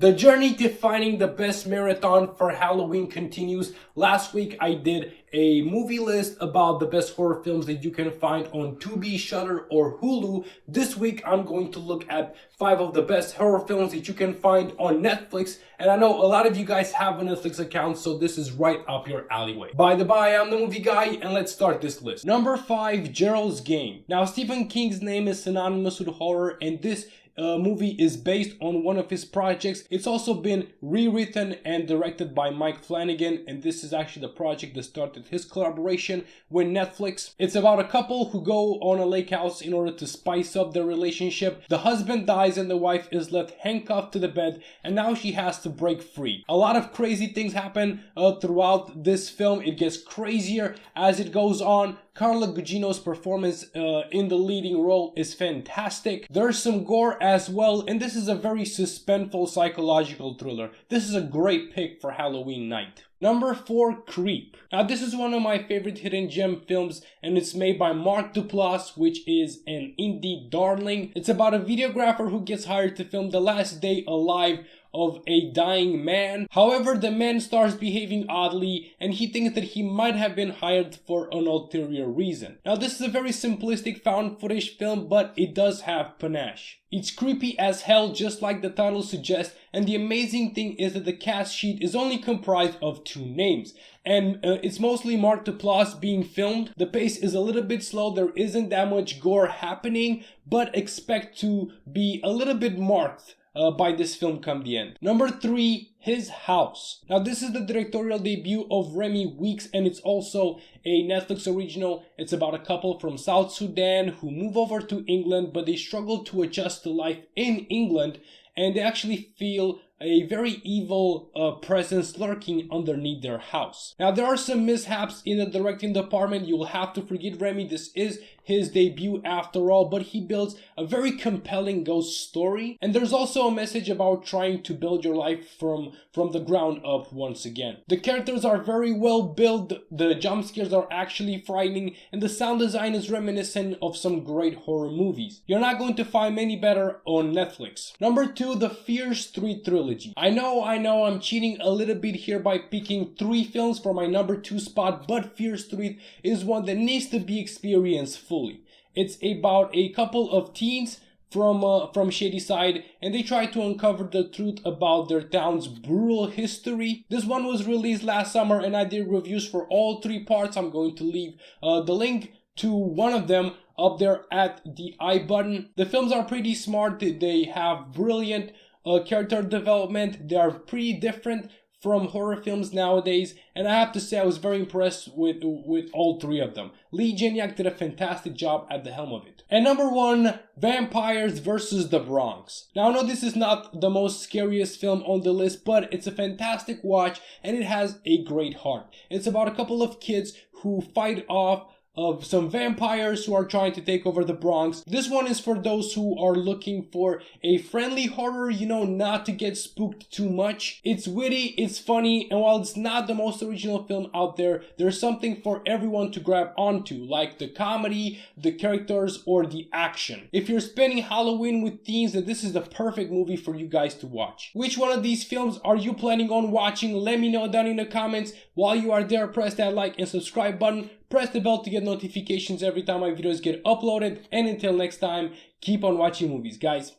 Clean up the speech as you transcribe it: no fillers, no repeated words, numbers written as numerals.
The journey to finding the best marathon for Halloween continues. Last week I did a movie list about the best horror films that you can find on Tubi, Shudder, or Hulu. This week I'm going to look at 5 of the best horror films that you can find on Netflix. And I know a lot of you guys have a Netflix account, so this is right up your alleyway. By the by, I'm the movie guy, and let's start this list. Number 5, Geralds Game. Now, Stephen King's name is synonymous with horror, and this movie is based on one of his projects. It's also been rewritten and directed by Mike Flanagan, and this is actually the project that started his collaboration with Netflix. It's about a couple who go on a lake house in order to spice up their relationship. The husband dies and the wife is left handcuffed to the bed, and now she has to break free. A lot of crazy things happen throughout this film. It gets crazier as it goes on. Carla Gugino's performance in the leading role is fantastic. There's some gore as well, and this is a very suspenseful psychological thriller. This is a great pick for Halloween night. Number 4, Creep. Now, this is one of my favorite hidden gem films, and it's made by Mark Duplass, which is an indie darling. It's about a videographer who gets hired to film the last day alive of a dying man. However, the man starts behaving oddly, and he thinks that he might have been hired for an ulterior reason. Now, this is a very simplistic found footage film, but it does have panache. It's creepy as hell, just like the title suggests, and the amazing thing is that the cast sheet is only comprised of 2 names. And it's mostly Mark Duplass being filmed. The pace is a little bit slow, there isn't that much gore happening, but expect to be a little bit marked by this film come the end. Number 3, His House. Now, this is the directorial debut of Remy Weeks, and it's also a Netflix original. It's about a couple from South Sudan who move over to England, but they struggle to adjust to life in England, and they actually feel a very evil presence lurking underneath their house. Now, there are some mishaps in the directing department. You will have to forgive Remy. This is his debut after all, but he builds a very compelling ghost story. And there's also a message about trying to build your life from the ground up once again. The characters are very well built, the jump scares are actually frightening, and the sound design is reminiscent of some great horror movies. You're not going to find many better on Netflix. Number 2, the Fear Street trilogy. I know I'm cheating a little bit here by picking 3 films for my number 2 spot, but Fear Street is one that needs to be experienced fully. It's about a couple of teens from Shadyside, and they try to uncover the truth about their town's brutal history. This one was released last summer, and I did reviews for all 3 parts. I'm going to leave the link to one of them up there at the I button. The films are pretty smart. They have brilliant character development. They are pretty different from horror films nowadays, and I have to say I was very impressed with all 3 of them. Lee Janiak did a fantastic job at the helm of it. And number 1, Vampires vs. the Bronx. Now, I know this is not the most scariest film on the list, but it's a fantastic watch, and it has a great heart. It's about a couple of kids who fight off of some vampires who are trying to take over the Bronx. This one is for those who are looking for a friendly horror, not to get spooked too much. It's witty, it's funny, and while it's not the most original film out there, there's something for everyone to grab onto, like the comedy, the characters, or the action. If you're spending Halloween with teens, then this is the perfect movie for you guys to watch. Which one of these films are you planning on watching? Let me know down in the comments. While you are there, press that like and subscribe button. Press the bell to get notifications every time my videos get uploaded. And until next time, keep on watching movies, guys.